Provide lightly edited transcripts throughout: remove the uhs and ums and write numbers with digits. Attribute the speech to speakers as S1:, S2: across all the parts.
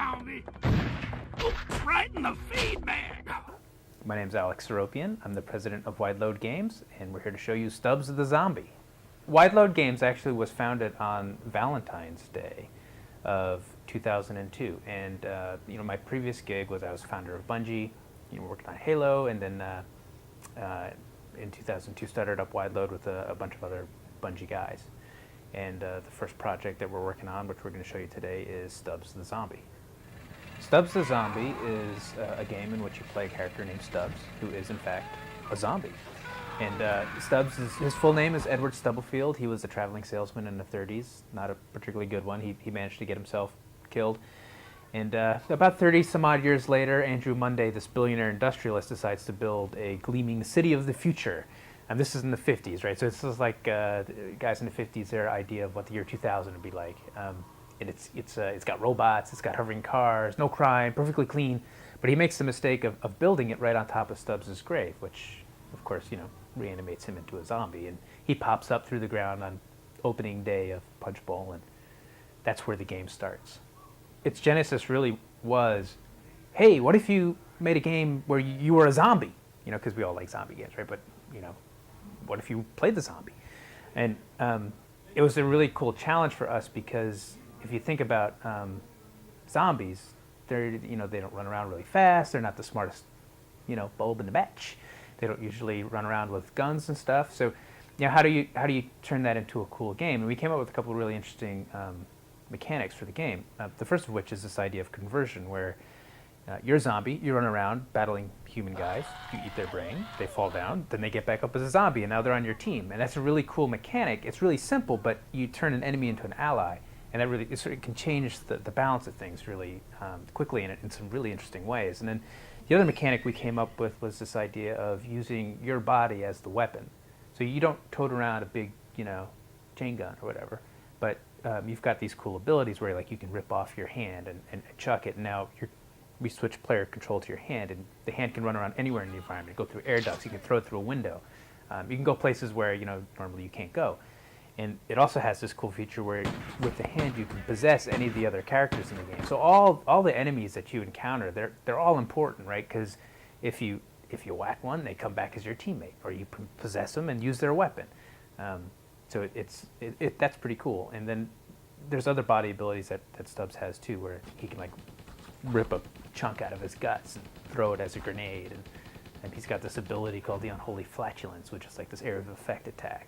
S1: zombie. Ooh, right in the feed bag.
S2: My name's Alex Seropian. I'm the president of Wide Load Games, and we're here to show you Stubbs the Zombie. Wide Load Games actually was founded on Valentine's Day of 2002, and my previous gig was I was founder of Bungie, working on Halo, and then in 2002 started up Wide Load with a bunch of other Bungie guys. And the first project that we're working on, which we're going to show you today, is Stubbs the Zombie. Stubbs the Zombie is a game in which you play a character named Stubbs, who is in fact a zombie. And Stubbs, his full name is Edward Stubblefield. He was a traveling salesman in the 30s, not a particularly good one. He managed to get himself killed. And about 30 some odd years later, Andrew Munday, this billionaire industrialist, decides to build a gleaming city of the future. And this is in the 50s, right? So this is like guys in the 50s, their idea of what the year 2000 would be like. And it's got robots, it's got hovering cars, no crime, perfectly clean. But he makes the mistake of building it right on top of Stubbs' grave, which, of course, reanimates him into a zombie. And he pops up through the ground on opening day of Punch Bowl, and that's where the game starts. Its genesis really was, hey, what if you made a game where you were a zombie? Because we all like zombie games, right? But, what if you played the zombie? And it was a really cool challenge for us because if you think about zombies, they don't run around really fast. They're not the smartest, bulb in the batch. They don't usually run around with guns and stuff. So, how do you turn that into a cool game? And we came up with a couple of really interesting mechanics for the game. The first of which is this idea of conversion, where you're a zombie, you run around battling human guys, you eat their brain, they fall down, then they get back up as a zombie, and now they're on your team. And that's a really cool mechanic. It's really simple, but you turn an enemy into an ally, and that really can change the balance of things really quickly in some really interesting ways. And then the other mechanic we came up with was this idea of using your body as the weapon. So you don't tote around a big, chain gun or whatever, but you've got these cool abilities where you can rip off your hand and chuck it, and now we switch player control to your hand, and the hand can run around anywhere in the environment. Go through air ducts, you can throw it through a window. You can go places where normally you can't go. And it also has this cool feature where with the hand you can possess any of the other characters in the game. So all the enemies that you encounter, they're all important, right? Because if you whack one, they come back as your teammate, or you possess them and use their weapon. So that's pretty cool. And then there's other body abilities that Stubbs has too, where he can rip a chunk out of his guts and throw it as a grenade, and he's got this ability called the Unholy Flatulence, which is like this area of effect attack.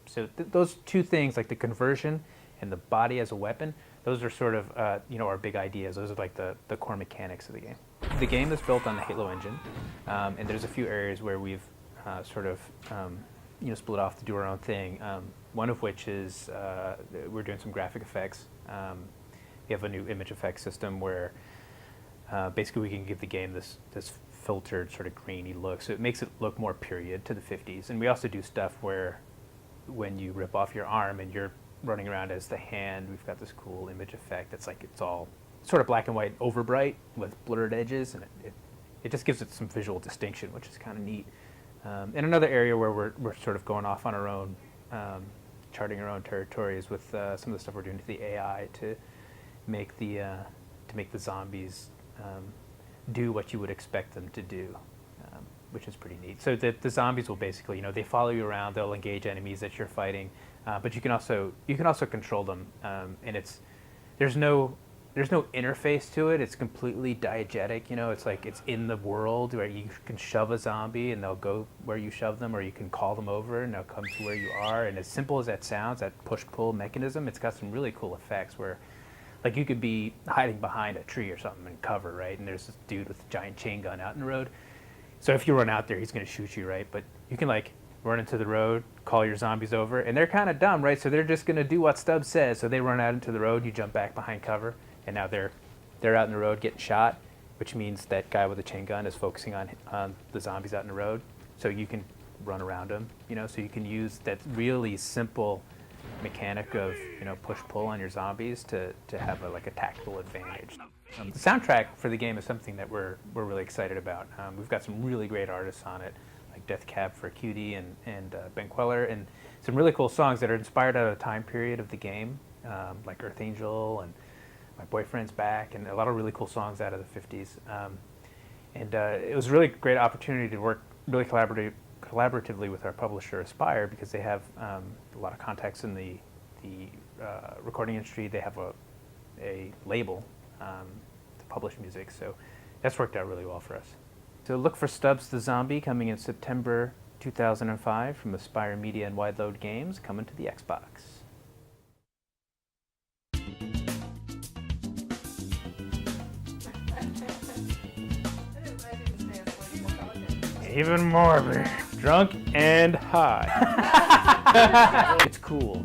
S2: So those two things, like the conversion and the body as a weapon, those are sort of our big ideas. Those are like the core mechanics of the game. The game is built on the Halo engine, and there's a few areas where we've split off to do our own thing. One of which is we're doing some graphic effects. We have a new image effects system where basically we can give the game this filtered sort of grainy look, so it makes it look more period to the 50s. And we also do stuff where when you rip off your arm and you're running around as the hand, we've got this cool image effect that's it's all sort of black and white, over bright with blurred edges, and it just gives it some visual distinction, which is kind of neat. And another area where we're sort of going off on our own, charting our own territory, is with some of the stuff we're doing to the AI to make the zombies do what you would expect them to do, which is pretty neat. So the zombies will basically, they follow you around, they'll engage enemies that you're fighting, but you can also control them, and there's no interface to it. It's completely diegetic. It's in the world where you can shove a zombie and they'll go where you shove them, or you can call them over and they'll come to where you are. And as simple as that sounds, that push-pull mechanism, it's got some really cool effects where you could be hiding behind a tree or something and cover, right? And there's this dude with a giant chain gun out in the road. So if you run out there, he's going to shoot you, right? But you can run into the road, call your zombies over, and they're kind of dumb, right? So they're just going to do what Stubbs says. So they run out into the road, you jump back behind cover, and now they're out in the road getting shot, which means that guy with the chain gun is focusing on the zombies out in the road. So you can run around them, so you can use that really simple mechanic of push-pull on your zombies to have a tactical advantage. The soundtrack for the game is something that we're really excited about. We've got some really great artists on it, like Death Cab for Cutie and Ben Queller, and some really cool songs that are inspired out of the time period of the game, like Earth Angel and My Boyfriend's Back, and a lot of really cool songs out of the 50s. And it was a really great opportunity to work really collaboratively with our publisher Aspire, because they have a lot of contacts in the recording industry. They have a label to publish music, so that's worked out really well for us. So look for Stubbs the Zombie coming in September 2005 from Aspire Media and Wide Load Games, coming to the Xbox. Even more drunk and high. It's cool.